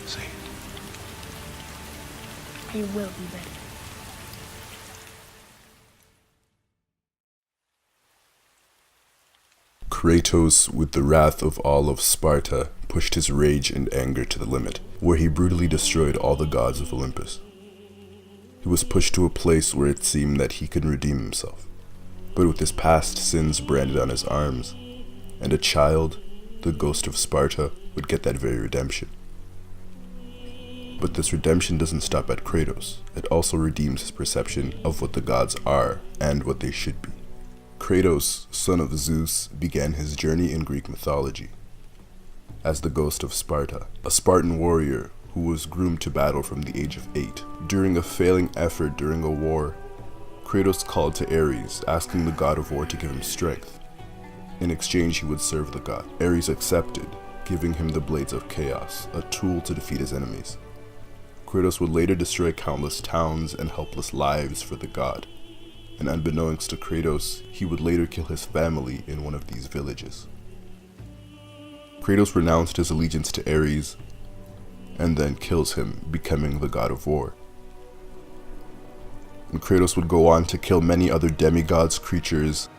Say it. I will be better. Kratos, with the wrath of all of Sparta, pushed his rage and anger to the limit, where he brutally destroyed all the gods of Olympus. He was pushed to a place where it seemed that he could redeem himself, but with his past sins branded on his arms, and a child, the ghost of Sparta, would get that very redemption. But this redemption doesn't stop at Kratos. It also redeems his perception of what the gods are and what they should be. Kratos, son of Zeus, began his journey in Greek mythology as the ghost of Sparta, a Spartan warrior who was groomed to battle from the age of 8. During a failing effort during a war, Kratos called to Ares, asking the god of war to give him strength. In exchange, he would serve the god. Ares accepted, giving him the Blades of Chaos, a tool to defeat his enemies. Kratos would later destroy countless towns and helpless lives for the god, and unbeknownst to Kratos, he would later kill his family in one of these villages. Kratos renounced his allegiance to Ares, and then kills him, becoming the god of war. And Kratos would go on to kill many other demigods, creatures,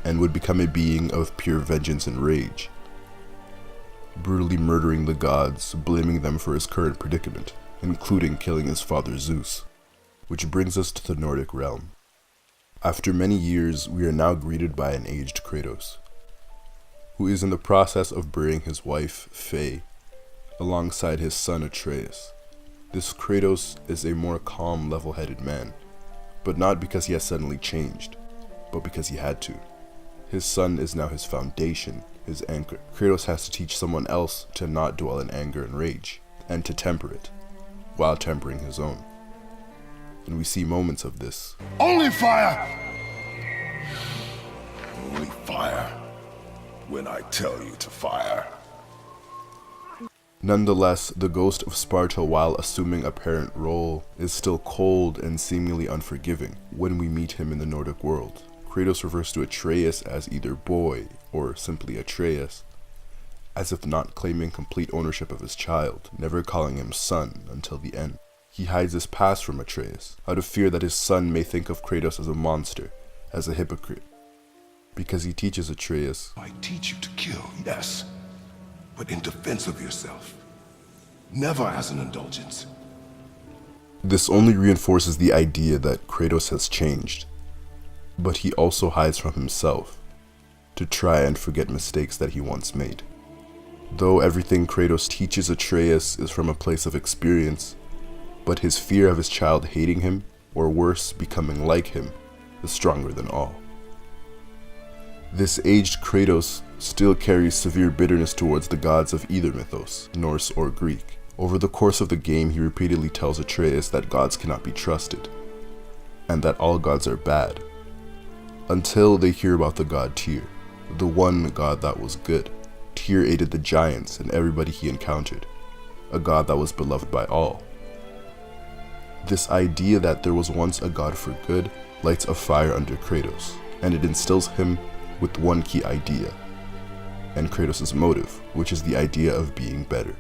and would become a being of pure vengeance and rage, brutally murdering the gods, blaming them for his current predicament, including killing his father Zeus. Which brings us to the Nordic realm. After many years, we are now greeted by an aged Kratos, who is in the process of burying his wife, Faye, alongside his son Atreus. This Kratos is a more calm, level-headed man, but not because he has suddenly changed, but because he had to. His son is now his foundation, his anchor. Kratos has to teach someone else to not dwell in anger and rage, and to temper it, while tempering his own. And we see moments of this. Only fire! Only fire when I tell you to fire. Nonetheless, the ghost of Sparta, while assuming a parent role, is still cold and seemingly unforgiving when we meet him in the Nordic world. Kratos refers to Atreus as either boy or simply Atreus, as if not claiming complete ownership of his child, never calling him son until the end. He hides his past from Atreus, out of fear that his son may think of Kratos as a monster, as a hypocrite. Because he teaches Atreus, I teach you to kill, yes, but in defense of yourself, never as an indulgence. This only reinforces the idea that Kratos has changed, but he also hides from himself, to try and forget mistakes that he once made. Though everything Kratos teaches Atreus is from a place of experience, but his fear of his child hating him, or worse, becoming like him, is stronger than all. This aged Kratos still carries severe bitterness towards the gods of either mythos, Norse or Greek. Over the course of the game, he repeatedly tells Atreus that gods cannot be trusted, and that all gods are bad, until they hear about the god Tyr, the one god that was good. Tyr aided the giants and everybody he encountered, a god that was beloved by all. This idea that there was once a god for good lights a fire under Kratos, and it instills him with one key idea, and Kratos' motive, which is the idea of being better.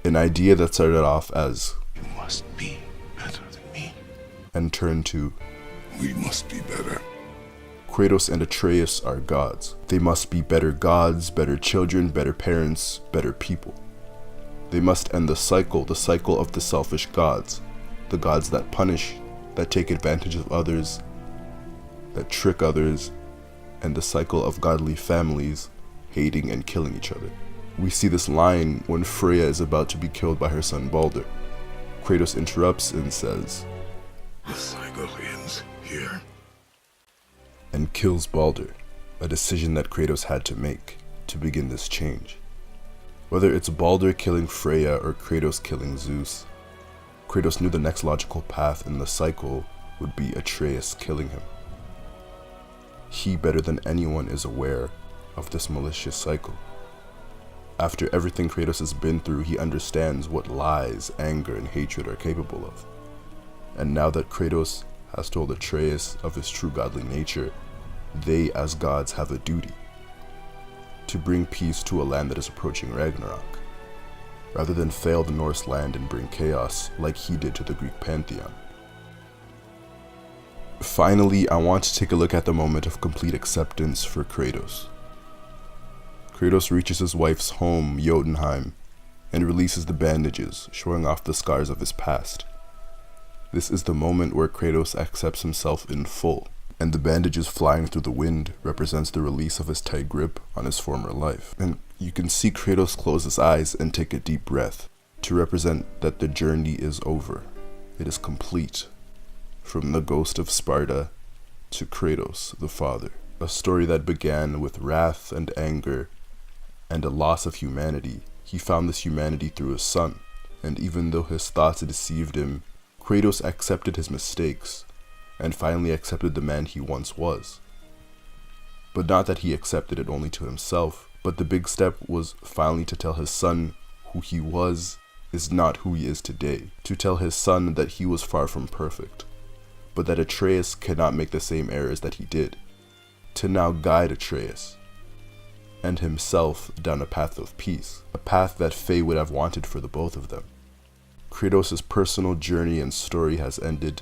An idea that started off as, You must be better than me. and turned to, We must be better. Kratos and Atreus are gods. They must be better gods, better children, better parents, better people. They must end the cycle of the selfish gods, the gods that punish, that take advantage of others, that trick others, and the cycle of godly families hating and killing each other. We see this line when Freya is about to be killed by her son Balder. Kratos interrupts and says, The cycle ends here. and kills Balder, a decision that Kratos had to make to begin this change. Whether it's Balder killing Freya or Kratos killing Zeus, Kratos knew the next logical path in the cycle would be Atreus killing him. He, better than anyone, is aware of this malicious cycle. After everything Kratos has been through, he understands what lies, anger, and hatred are capable of. And now that Kratos has told Atreus of his true godly nature, they as gods have a duty to bring peace to a land that is approaching Ragnarok. rather than fail the Norse land and bring chaos like he did to the Greek pantheon. Finally, I want to take a look at the moment of complete acceptance for Kratos. Kratos reaches his wife's home, Jotunheim, and releases the bandages, showing off the scars of his past. This is the moment where Kratos accepts himself in full, and the bandages flying through the wind represents the release of his tight grip on his former life. And you can see Kratos close his eyes and take a deep breath to represent that the journey is over. It is complete. From the ghost of Sparta to Kratos, the father. A story that began with wrath and anger and a loss of humanity. He found this humanity through his son, and even though his thoughts deceived him, Kratos accepted his mistakes and finally accepted the man he once was. But not that he accepted it only to himself, but the big step was finally to tell his son who he was is not who he is today. To tell his son that he was far from perfect, but that Atreus cannot make the same errors that he did. To now guide Atreus and himself down a path of peace, a path that Faye would have wanted for the both of them. Kratos' personal journey and story has ended,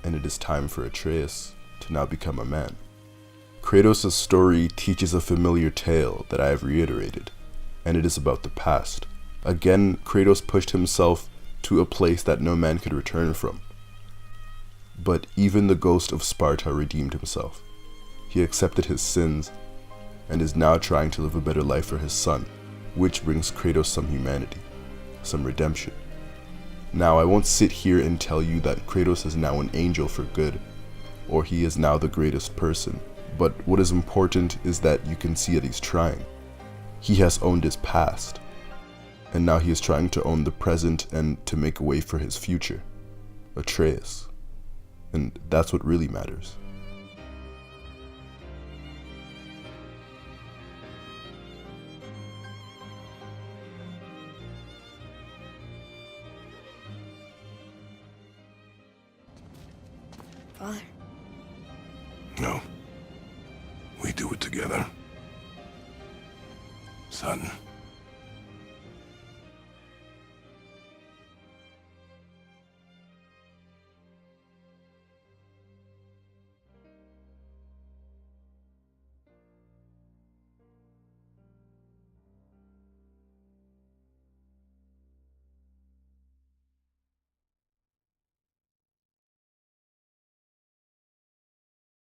and it is time for Atreus to now become a man. Kratos' story teaches a familiar tale that I have reiterated, and it is about the past. Again, Kratos pushed himself to a place that no man could return from. But even the ghost of Sparta redeemed himself. He accepted his sins and is now trying to live a better life for his son, which brings Kratos some humanity, some redemption. Now, I won't sit here and tell you that Kratos is now an angel for good, or he is now the greatest person, but what is important is that you can see that he's trying. He has owned his past, and now he is trying to own the present and to make a way for his future, Atreus. And that's what really matters. Father. No. We do it together. Son.